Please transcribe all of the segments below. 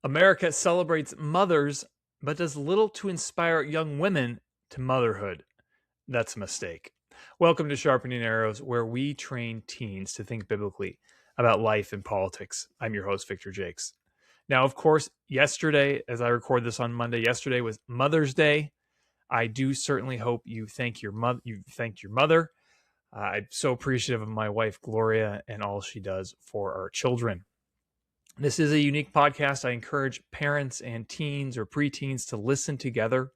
America celebrates mothers, but does little to inspire young women to motherhood. That's a mistake. Welcome to Sharpening Arrows, where we train teens to think biblically about life and politics. I'm your host, Victor Jakes. Now, of course, yesterday, as I record this on Monday, yesterday was Mother's Day. I do certainly hope you thanked your mother. I'm so appreciative of my wife, Gloria, and all she does for our children. This is a unique podcast. I encourage parents and teens or preteens to listen together.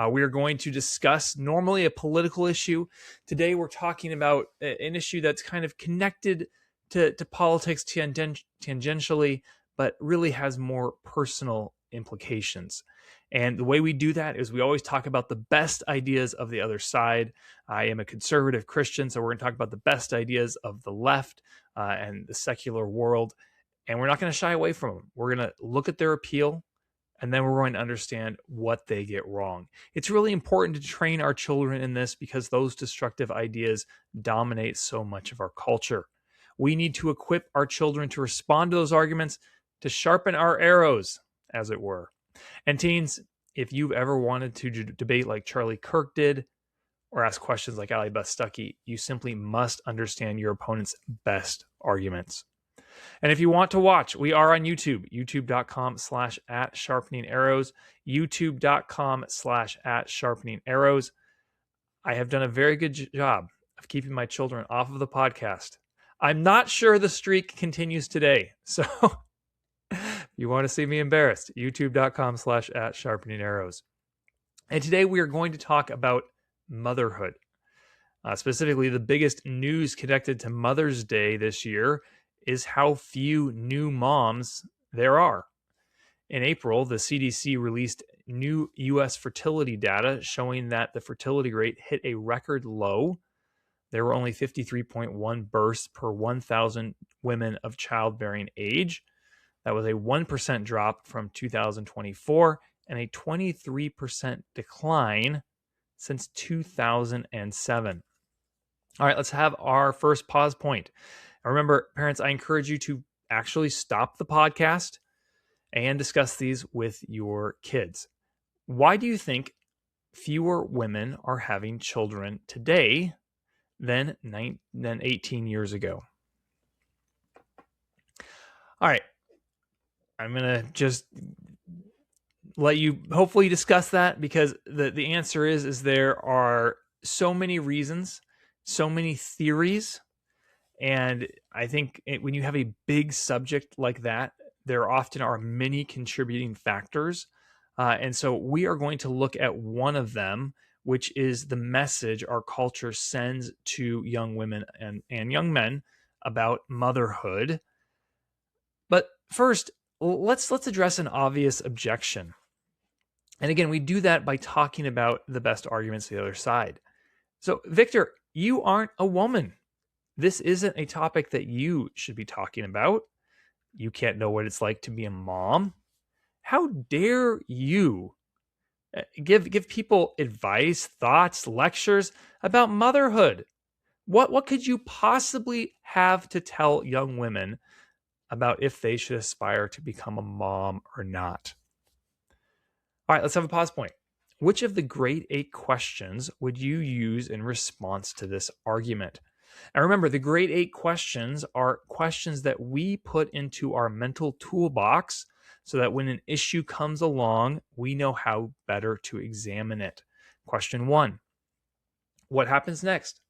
We are going to discuss normally a political issue. Today, we're talking about an issue that's kind of connected to politics tangentially, but really has more personal implications. And the way we do that is we always talk about the best ideas of the other side. I am a conservative Christian, so we're going to talk about the best ideas of the left and the secular world. And we're not going to shy away from them. We're going to look at their appeal, and then we're going to understand what they get wrong. It's really important to train our children in this because those destructive ideas dominate so much of our culture. We need to equip our children to respond to those arguments, to sharpen our arrows, as it were. And teens, if you've ever wanted to debate like Charlie Kirk did, or ask questions like Ali Beth Stuckey, you simply must understand your opponent's best arguments. And if you want to watch, we are on YouTube, youtube.com/@sharpening-arrows, youtube.com/@sharpening-arrows. I have done a very good job of keeping my children off of the podcast. I'm not sure the streak continues today. So if you want to see me embarrassed, youtube.com/@sharpening-arrows. And today we are going to talk about motherhood. Specifically, the biggest news connected to Mother's Day this year is how few new moms there are. In April, the CDC released new U.S. fertility data showing that the fertility rate hit a record low. There were only 53.1 births per 1,000 women of childbearing age. That was a 1% drop from 2024 and a 23% decline since 2007. All right, let's have our first pause point. Remember, parents, I encourage you to actually stop the podcast and discuss these with your kids. Why do you think fewer women are having children today than 18 years ago? All right, I'm going to just let you hopefully discuss that because the answer is there are so many reasons, so many theories. And I think when you have a big subject like that, there often are many contributing factors. And so we are going to look at one of them, which is the message our culture sends to young women and young men about motherhood. But first, let's address an obvious objection. And again, we do that by talking about the best arguments to the other side. So, Victor, you aren't a woman. This isn't a topic that you should be talking about. You can't know what it's like to be a mom. How dare you give people advice, thoughts, lectures about motherhood? What could you possibly have to tell young women about if they should aspire to become a mom or not? All right, let's have a pause point. Which of the great 8 questions would you use in response to this argument? Now remember, the great 8 questions are questions that we put into our mental toolbox so that when an issue comes along, we know how better to examine it. Question 1, what happens next?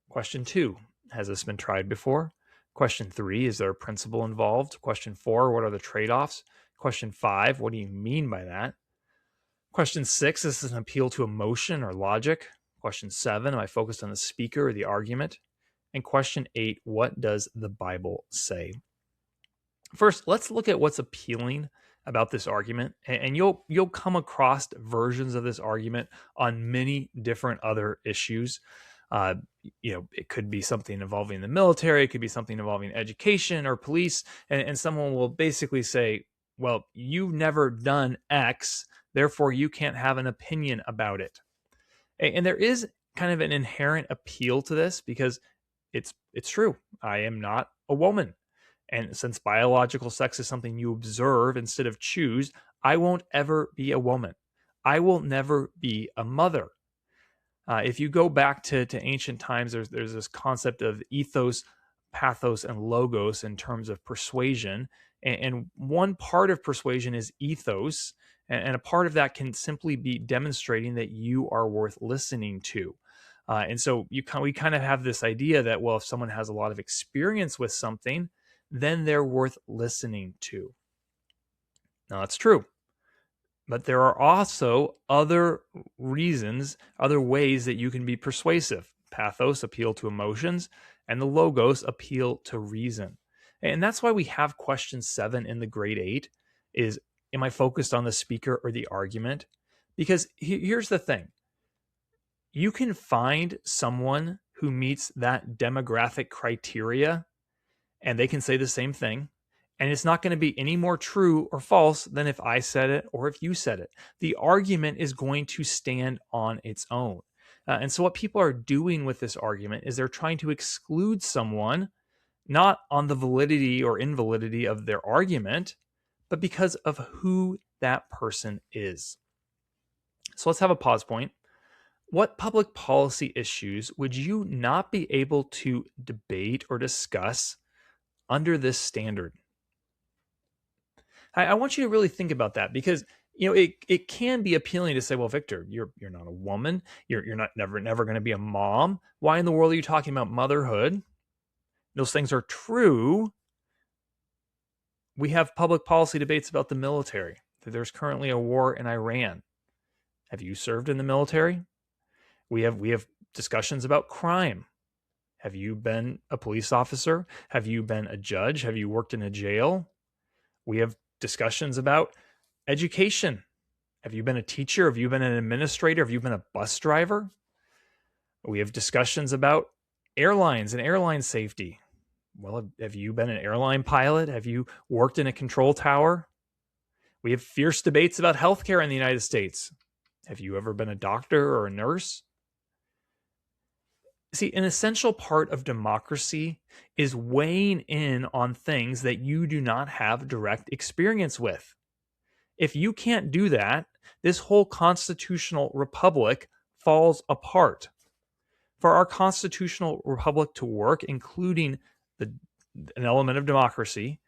Question 2, has this been tried before? Question 3, is there a principle involved? Question 4, what are the trade-offs? Question 5, what do you mean by that? Question 6, is this an appeal to emotion or logic? Question 7, am I focused on the speaker or the argument? And question 8, what does the Bible say? First, let's look at what's appealing about this argument. And you'll come across versions of this argument on many different other issues. It could be something involving the military. It could be something involving education or police. And someone will basically say, well, you've never done X, therefore you can't have an opinion about it. And there is kind of an inherent appeal to this because it's true. I am not a woman. And since biological sex is something you observe instead of choose, I won't ever be a woman. I will never be a mother. If you go back to ancient times, there's this concept of ethos, pathos, and logos in terms of persuasion. And one part of persuasion is ethos, and a part of that can simply be demonstrating that you are worth listening to. And so we kind of have this idea that, well, if someone has a lot of experience with something, then they're worth listening to. Now, that's true. But there are also other reasons, other ways that you can be persuasive. Pathos, appeal to emotions, and the logos, appeal to reason. And that's why we have question 7 in the grade 8 is, am I focused on the speaker or the argument? Because here's the thing. You can find someone who meets that demographic criteria and they can say the same thing. And it's not going to be any more true or false than if I said it or if you said it. The argument is going to stand on its own. And so what people are doing with this argument is they're trying to exclude someone, not on the validity or invalidity of their argument, but because of who that person is. So let's have a pause point. What public policy issues would you not be able to debate or discuss under this standard? I want you to really think about that because it can be appealing to say, well, Victor, you're not a woman, you're not never going to be a mom. Why in the world are you talking about motherhood? Those things are true. We have public policy debates about the military. There's currently a war in Iran. Have you served in the military? We have discussions about crime. Have you been a police officer? Have you been a judge? Have you worked in a jail? We have discussions about education. Have you been a teacher? Have you been an administrator? Have you been a bus driver? We have discussions about airlines and airline safety. Well, have you been an airline pilot? Have you worked in a control tower? We have fierce debates about healthcare in the United States. Have you ever been a doctor or a nurse? See, an essential part of democracy is weighing in on things that you do not have direct experience with. If you can't do that, this whole constitutional republic falls apart. For our constitutional republic to work, including an element of democracy,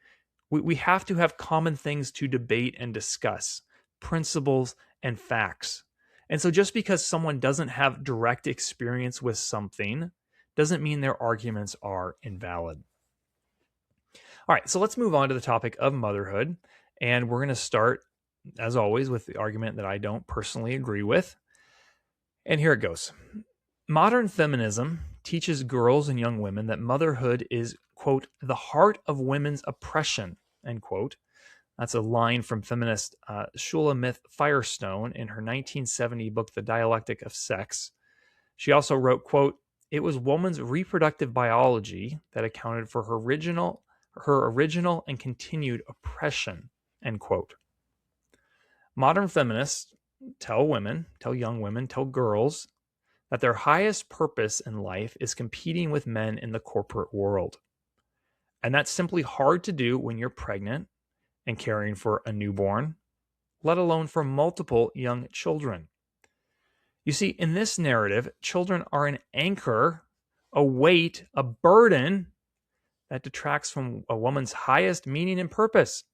we have to have common things to debate and discuss, principles and facts. And so just because someone doesn't have direct experience with something doesn't mean their arguments are invalid. All right, so let's move on to the topic of motherhood. And we're going to start, as always, with the argument that I don't personally agree with. And here it goes. Modern feminism teaches girls and young women that motherhood is, quote, the heart of women's oppression, end quote. That's a line from feminist Shulamith Firestone in her 1970 book, The Dialectic of Sex. She also wrote, quote, it was woman's reproductive biology that accounted for her original and continued oppression, end quote. Modern feminists tell young women, tell girls that their highest purpose in life is competing with men in the corporate world. And that's simply hard to do when you're pregnant and caring for a newborn, let alone for multiple young children. You see, in this narrative, children are an anchor, a weight, a burden that detracts from a woman's highest meaning and purpose,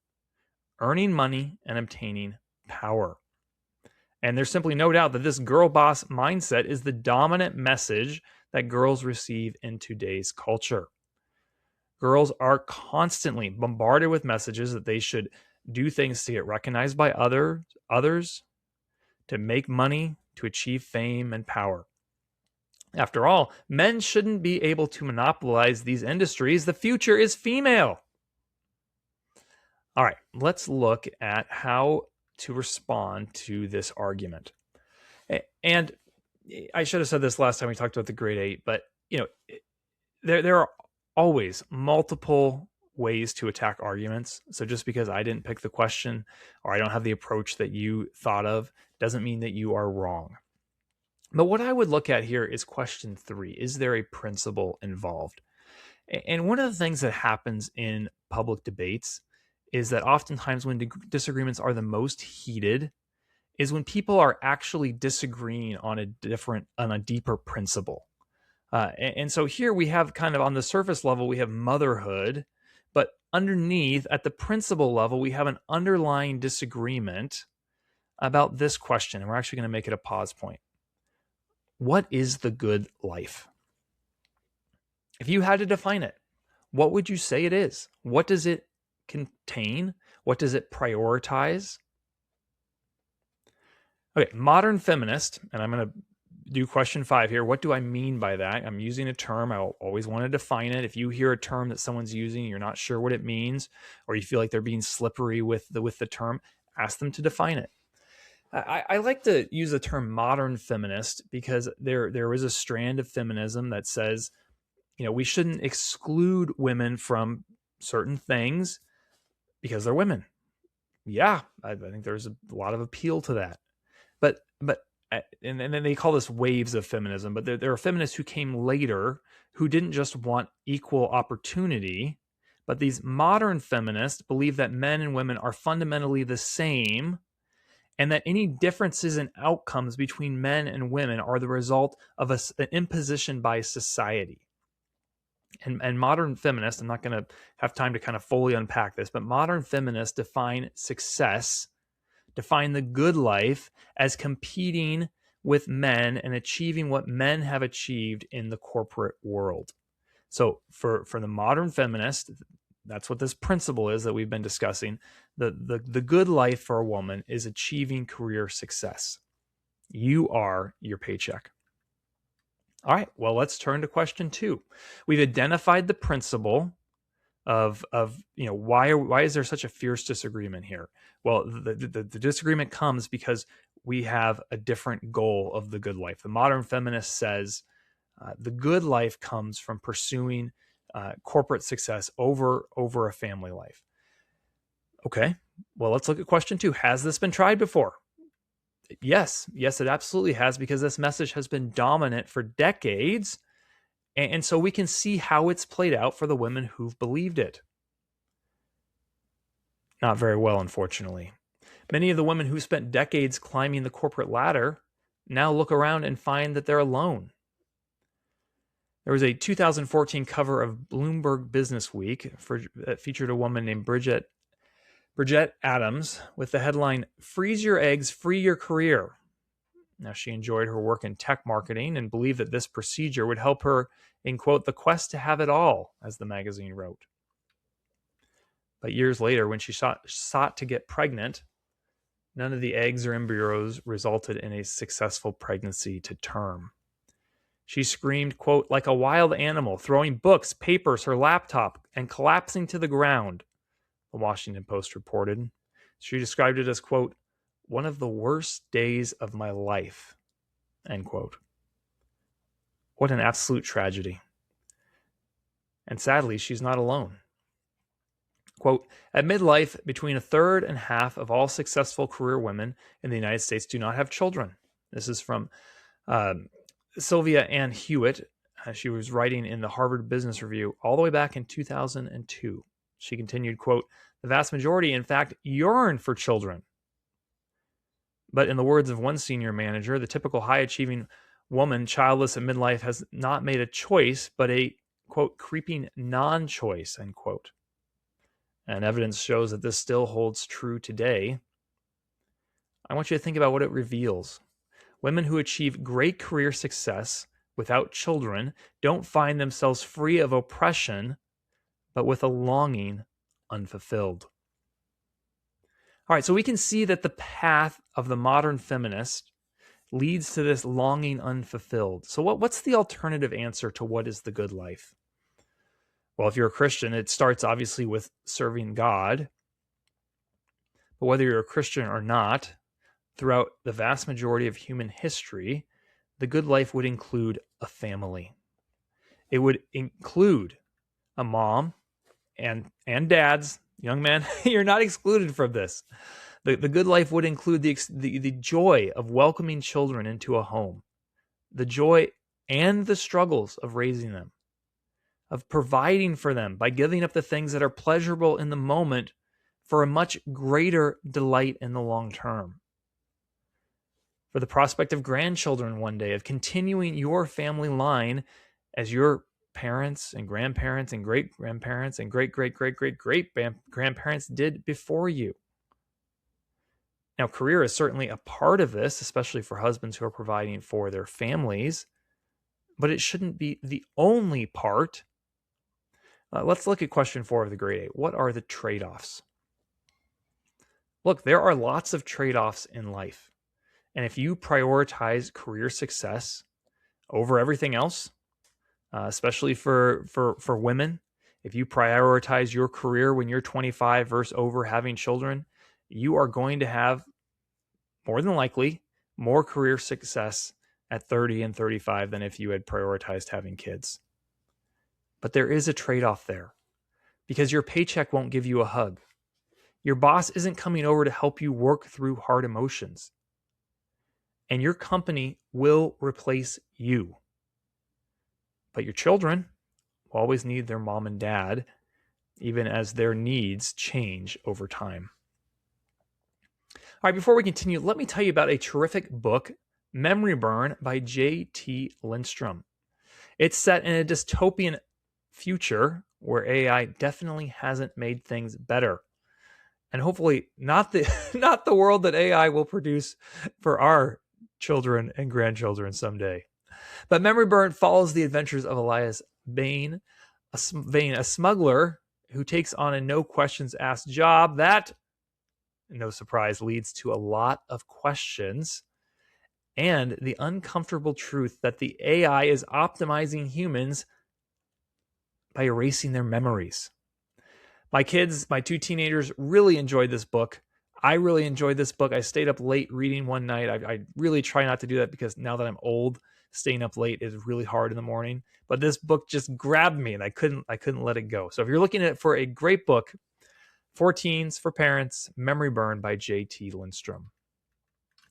earning money and obtaining power. And there's simply no doubt that this girl boss mindset is the dominant message that girls receive in today's culture. Girls are constantly bombarded with messages that they should do things to get recognized by others, to make money, to achieve fame and power. After all, men shouldn't be able to monopolize these industries. The future is female. All right, let's look at how to respond to this argument. And I should have said this last time we talked about the grade 8, but there are always multiple ways to attack arguments. So just because I didn't pick the question or I don't have the approach that you thought of doesn't mean that you are wrong. But what I would look at here is question 3. Is there a principle involved? And one of the things that happens in public debates is that oftentimes when disagreements are the most heated is when people are actually disagreeing on a deeper principle. And so here we have kind of on the surface level, we have motherhood, but underneath at the principle level, we have an underlying disagreement about this question. And we're actually going to make it a pause point. What is the good life? If you had to define it, what would you say it is? What does it contain? What does it prioritize? Okay, modern feminist, and I'm going to do question 5 here. What do I mean by that? I'm using a term. I always want to define it. If you hear a term that someone's using, you're not sure what it means, or you feel like they're being slippery with the term, ask them to define it. I like to use the term modern feminist because there is a strand of feminism that says, we shouldn't exclude women from certain things because they're women. Yeah, I think there's a lot of appeal to that. But and then they call this waves of feminism, but there are feminists who came later who didn't just want equal opportunity, but these modern feminists believe that men and women are fundamentally the same, and that any differences in outcomes between men and women are the result of an imposition by society. And modern feminists, I'm not going to have time to kind of fully unpack this, but modern feminists define success, define the good life as competing with men and achieving what men have achieved in the corporate world. So for the modern feminist, that's what this principle is that we've been discussing. The good life for a woman is achieving career success. You are your paycheck. All right, well, let's turn to question 2. We've identified the principle of why is there such a fierce disagreement here? Well, the disagreement comes because we have a different goal of the good life. The modern feminist says the good life comes from pursuing corporate success over a family life. Okay, well, let's look at question 2. Has this been tried before? Yes, it absolutely has, because this message has been dominant for decades. And so we can see how it's played out for the women who've believed it. Not very well, unfortunately. Many of the women who spent decades climbing the corporate ladder now look around and find that they're alone. There was a 2014 cover of Bloomberg Business Week that featured a woman named Bridget Adams with the headline, "Freeze your eggs, free your career." Now, she enjoyed her work in tech marketing and believed that this procedure would help her in, quote, the quest to have it all, as the magazine wrote. But years later, when she sought to get pregnant, none of the eggs or embryos resulted in a successful pregnancy to term. She screamed, quote, like a wild animal, throwing books, papers, her laptop, and collapsing to the ground, the Washington Post reported. She described it as, quote, one of the worst days of my life, end quote. What an absolute tragedy. And sadly, she's not alone. Quote, at midlife, between a third and half of all successful career women in the United States do not have children. This is from Sylvia Ann Hewitt. She was writing in the Harvard Business Review all the way back in 2002. She continued, quote, the vast majority, in fact, yearn for children. But in the words of one senior manager, the typical high-achieving woman childless at midlife has not made a choice, but a, quote, creeping non-choice, end quote. And evidence shows that this still holds true today. I want you to think about what it reveals. Women who achieve great career success without children don't find themselves free of oppression, but with a longing unfulfilled. All right, so we can see that the path of the modern feminist leads to this longing unfulfilled. So what's the alternative answer to what is the good life? Well, if you're a Christian, it starts obviously with serving God. But whether you're a Christian or not, throughout the vast majority of human history, the good life would include a family. It would include a mom and dads. Young man, you're not excluded from this. The good life would include the joy of welcoming children into a home, the joy and the struggles of raising them, of providing for them by giving up the things that are pleasurable in the moment for a much greater delight in the long term. For the prospect of grandchildren one day, of continuing your family line as your parents and grandparents and great grandparents and great great great great great grandparents did before you. Now, career is certainly a part of this, especially for husbands who are providing for their families, but it shouldn't be the only part. Let's look at question 4 of the grade 8. What are the trade-offs? Look, there are lots of trade-offs in life. And if you prioritize career success over everything else, especially for women, if you prioritize your career when you're 25 versus over having children, you are going to have, more than likely, more career success at 30 and 35 than if you had prioritized having kids. But there is a trade-off there, because your paycheck won't give you a hug. Your boss isn't coming over to help you work through hard emotions. And your company will replace you. But your children will always need their mom and dad, even as their needs change over time. All right, before we continue, let me tell you about a terrific book, Memory Burn by J.T. Lindstrom. It's set in a dystopian future where AI definitely hasn't made things better. And hopefully not the world that AI will produce for our children and grandchildren someday. But Memory Burn follows the adventures of Elias Vane, a smuggler who takes on a no questions asked job that, no surprise, leads to a lot of questions and the uncomfortable truth that the AI is optimizing humans by erasing their memories. My kids, my 2 teenagers, really enjoyed this book. I really enjoyed this book. I stayed up late reading one night. I really try not to do that because now that I'm old, staying up late is really hard in the morning. But this book just grabbed me and I couldn't let it go. So if you're looking for a great book for teens, for parents, Memory Burn by J.T. Lindstrom.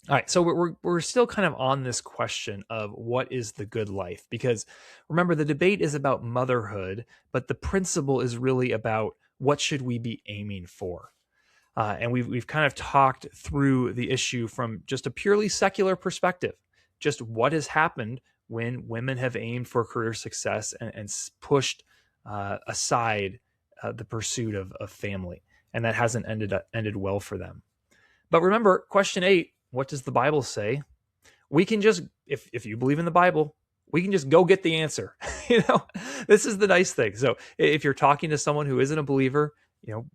All right, so we're still kind of on this question of what is the good life, because remember, the debate is about motherhood, but the principle is really about what should we be aiming for. And we've kind of talked through the issue from just a purely secular perspective, just what has happened when women have aimed for career success and pushed aside the pursuit of family, and that hasn't ended well for them. But remember, question 8. What does the Bible say? We can just, if you believe in the Bible, we can just go get the answer. This is the nice thing. So if you're talking to someone who isn't a believer,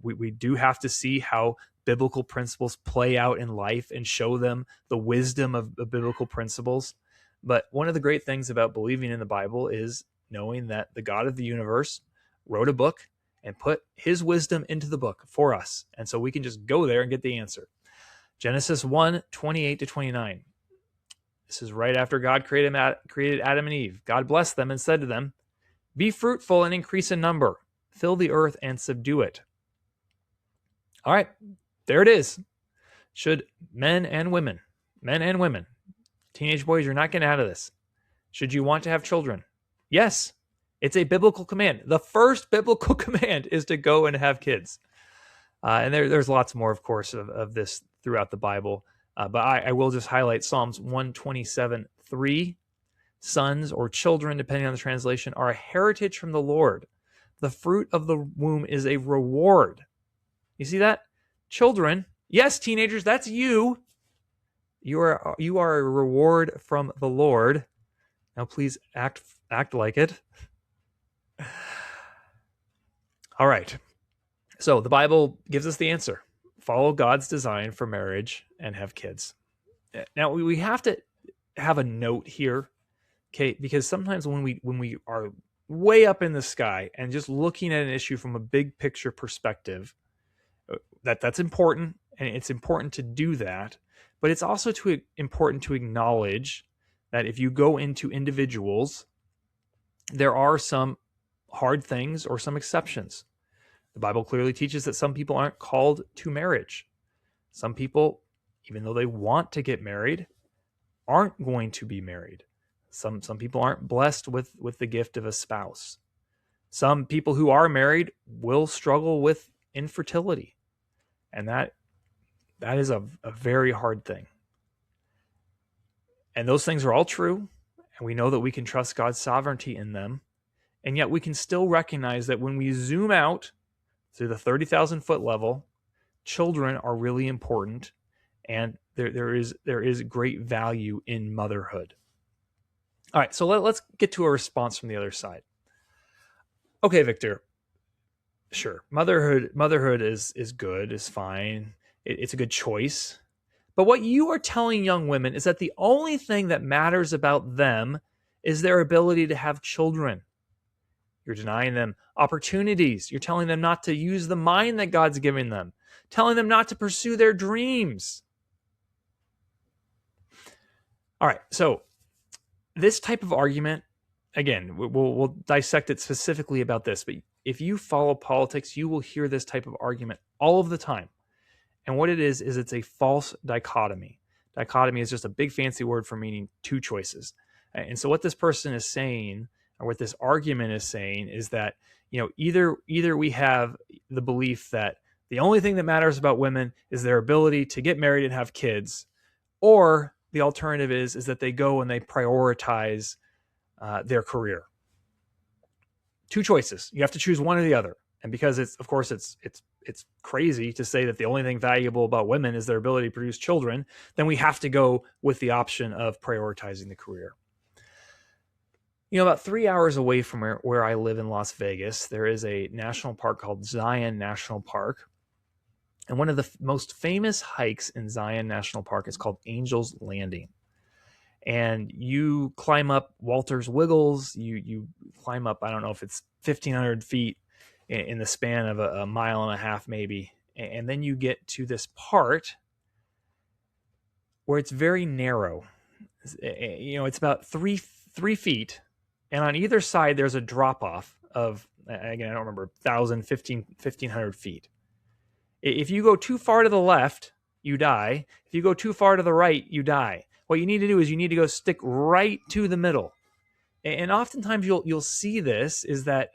we do have to see how biblical principles play out in life and show them the wisdom of biblical principles. But one of the great things about believing in the Bible is knowing that the God of the universe wrote a book and put his wisdom into the book for us. And so we can just go there and get the answer. Genesis 1:28-29. This is right after God created Adam and Eve. God blessed them and said to them, "Be fruitful and increase in number. Fill the earth and subdue it." All right, there it is. Should men and women, teenage boys, you're not getting out of this. Should you want to have children? Yes, it's a biblical command. The first biblical command is to go and have kids. And there's lots more, of course, of this throughout the Bible. But I will just highlight Psalms 127:3. Sons or children, depending on the translation, are a heritage from the Lord. The fruit of the womb is a reward. You see that? Children, yes, teenagers, that's you. You are a reward from the Lord. Now please act like it. All right. So the Bible gives us the answer. Follow God's design for marriage and have kids. Now we have to have a note here, okay? Because sometimes when we are way up in the sky and just looking at an issue from a big picture perspective, that's important, and it's important to do that. But it's also important to acknowledge that if you go into individuals, there are some hard things or some exceptions. The Bible clearly teaches that some people aren't called to marriage. Some people, even though they want to get married, aren't going to be married. Some people aren't blessed with the gift of a spouse. Some people who are married will struggle with infertility, and that is a very hard thing. And those things are all true, and we know that we can trust God's sovereignty in them. And yet we can still recognize that when we zoom out to the 30,000 foot level, children are really important, and there is great value in motherhood. All right, so let's get to a response from the other side. Okay, Victor. Sure, motherhood is good, is fine. It's a good choice. But what you are telling young women is that the only thing that matters about them is their ability to have children. You're denying them opportunities. You're telling them not to use the mind that God's giving them, telling them not to pursue their dreams. All right, so this type of argument, again, we'll dissect it specifically about this, but if you follow politics, you will hear this type of argument all of the time. And what it is it's a false dichotomy. Dichotomy is just a big fancy word for meaning two choices. And so what this person is saying, or what this argument is saying, is that, either we have the belief that the only thing that matters about women is their ability to get married and have kids, or the alternative is that they go and they prioritize their career. Two choices. You have to choose one or the other. And because it's crazy to say that the only thing valuable about women is their ability to produce children, then we have to go with the option of prioritizing the career. About 3 hours away from where I live in Las Vegas, there is a national park called Zion National Park. And one of the most famous hikes in Zion National Park is called Angel's Landing. And you climb up Walter's Wiggles. You climb up, I don't know if it's 1,500 feet in the span of a mile and a half maybe. And then you get to this part where it's very narrow. It's about three feet. And on either side, there's a drop-off of, again, I don't remember, 1,000, 1,500 feet. If you go too far to the left, you die. If you go too far to the right, you die. What you need to do is you need to go stick right to the middle. And oftentimes you'll see this is that,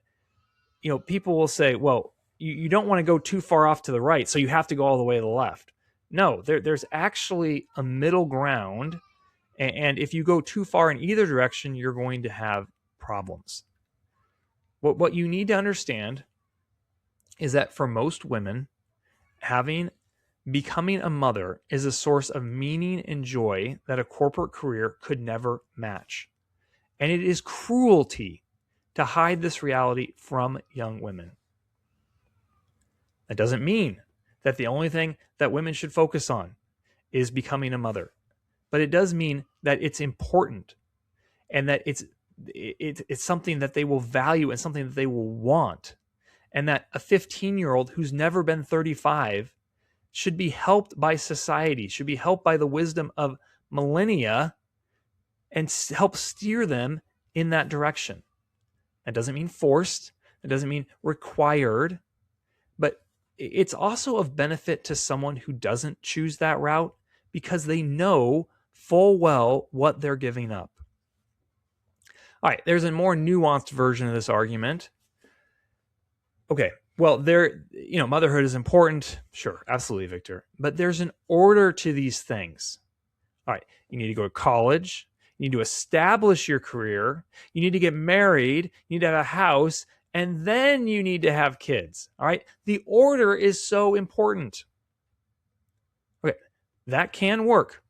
people will say, well, you don't want to go too far off to the right, so you have to go all the way to the left. No, there's actually a middle ground. And if you go too far in either direction, you're going to have problems. What you need to understand is that for most women, becoming a mother is a source of meaning and joy that a corporate career could never match. And it is cruelty to hide this reality from young women. That doesn't mean that the only thing that women should focus on is becoming a mother. But it does mean that it's important, and that it's something that they will value and something that they will want. And that a 15-year-old who's never been 35 should be helped by society, should be helped by the wisdom of millennia, and help steer them in that direction. That doesn't mean forced. It doesn't mean required. But it's also of benefit to someone who doesn't choose that route, because they know full well what they're giving up. All right, there's a more nuanced version of this argument. Okay, well, motherhood is important. Sure, absolutely, Victor. But there's an order to these things. All right, you need to go to college. You need to establish your career. You need to get married. You need to have a house. And then you need to have kids. All right, the order is so important. Okay, that can work.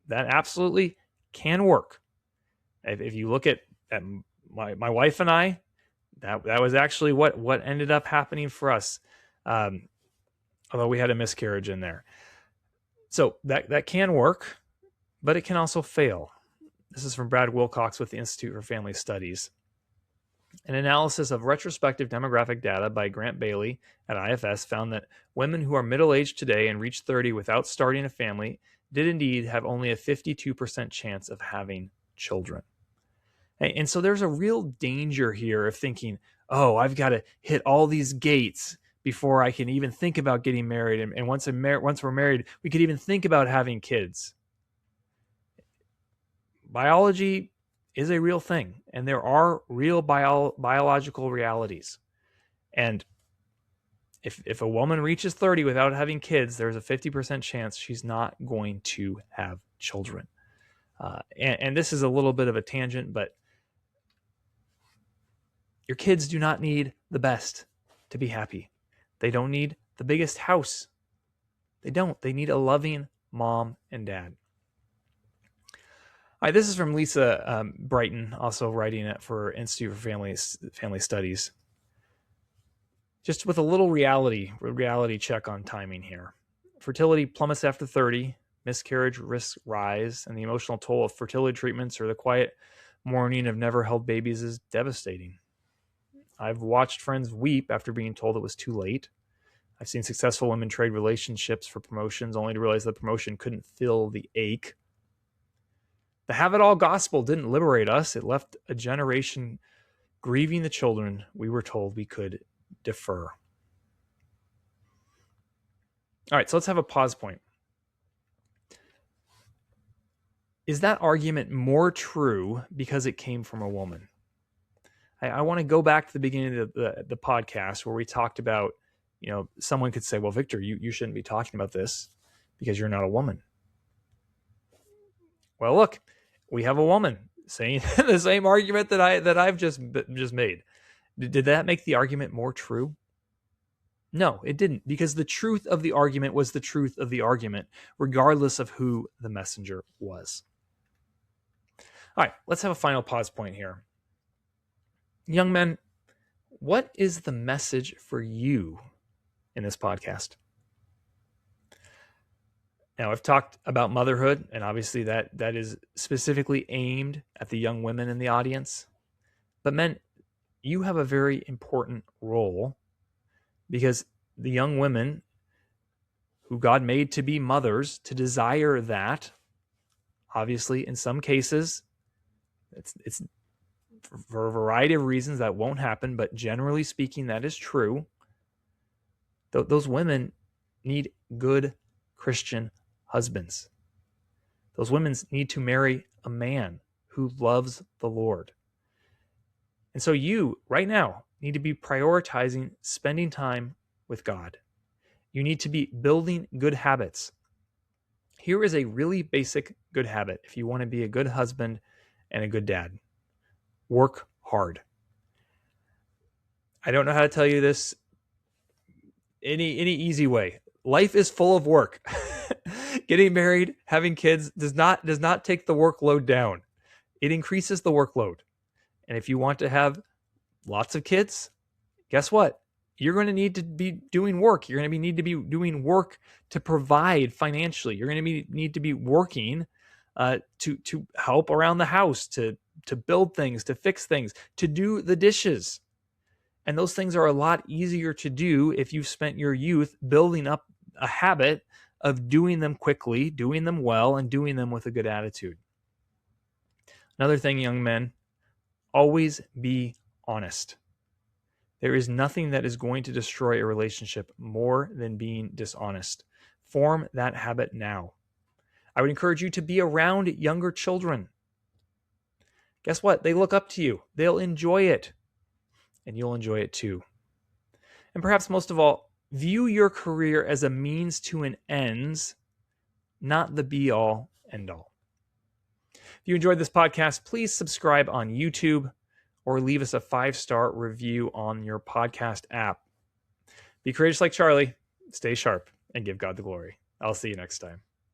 That absolutely can work. If you look at my wife and I, that was actually what ended up happening for us, although we had a miscarriage in there. So that can work, but it can also fail. This is from Brad Wilcox with the Institute for Family Studies. An analysis of retrospective demographic data by Grant Bailey at IFS found that women who are middle-aged today and reach 30 without starting a family did indeed have only a 52% chance of having children. And so there's a real danger here of thinking, oh, I've got to hit all these gates before I can even think about getting married. And once we're married, we could even think about having kids. Biology is a real thing, and there are real biological realities. And if a woman reaches 30 without having kids, there's a 50% chance she's not going to have children. And this is a little bit of a tangent, but your kids do not need the best to be happy. They don't need the biggest house. They don't. They need a loving mom and dad. All right, this is from Lisa Brighton, also writing it for Institute for Family Studies. Just with a little reality check on timing here. Fertility plummets after 30, miscarriage risks rise, and the emotional toll of fertility treatments or the quiet mourning of never held babies is devastating. I've watched friends weep after being told it was too late. I've seen successful women trade relationships for promotions only to realize the promotion couldn't fill the ache. The have it all gospel didn't liberate us. It left a generation grieving the children we were told we could defer. All right, so let's have a pause point. Is that argument more true because it came from a woman? I want to go back to the beginning of the podcast where we talked about, someone could say, well, Victor, you shouldn't be talking about this because you're not a woman. Well, look, we have a woman saying the same argument that I've just made. Did that make the argument more true? No, it didn't, because the truth of the argument was the truth of the argument, regardless of who the messenger was. All right, let's have a final pause point here. Young men, what is the message for you in this podcast? Now, I've talked about motherhood, and obviously that is specifically aimed at the young women in the audience. But men, you have a very important role, because the young women who God made to be mothers, to desire that, obviously in some cases, it's for a variety of reasons that won't happen, but generally speaking, that is true. Those women need good Christian husbands. Those women need to marry a man who loves the Lord. And so you, right now, need to be prioritizing spending time with God. You need to be building good habits. Here is a really basic good habit if you want to be a good husband and a good dad. Work hard. I don't know how to tell you this any easy way. Life is full of work. Getting married, having kids does not take the workload down. It increases the workload. And if you want to have lots of kids, guess what? You're going to need to be doing work. You're going to need to be doing work to provide financially. You're going to need to be working to help around the house, to build things, to fix things, to do the dishes. And those things are a lot easier to do if you've spent your youth building up a habit of doing them quickly, doing them well, and doing them with a good attitude. Another thing, young men, always be honest. There is nothing that is going to destroy a relationship more than being dishonest. Form that habit now. I would encourage you to be around younger children. Guess what? They look up to you. They'll enjoy it. And you'll enjoy it too. And perhaps most of all, view your career as a means to an ends, not the be-all, end-all. If you enjoyed this podcast, please subscribe on YouTube or leave us a 5-star review on your podcast app. Be courageous like Charlie, stay sharp, and give God the glory. I'll see you next time.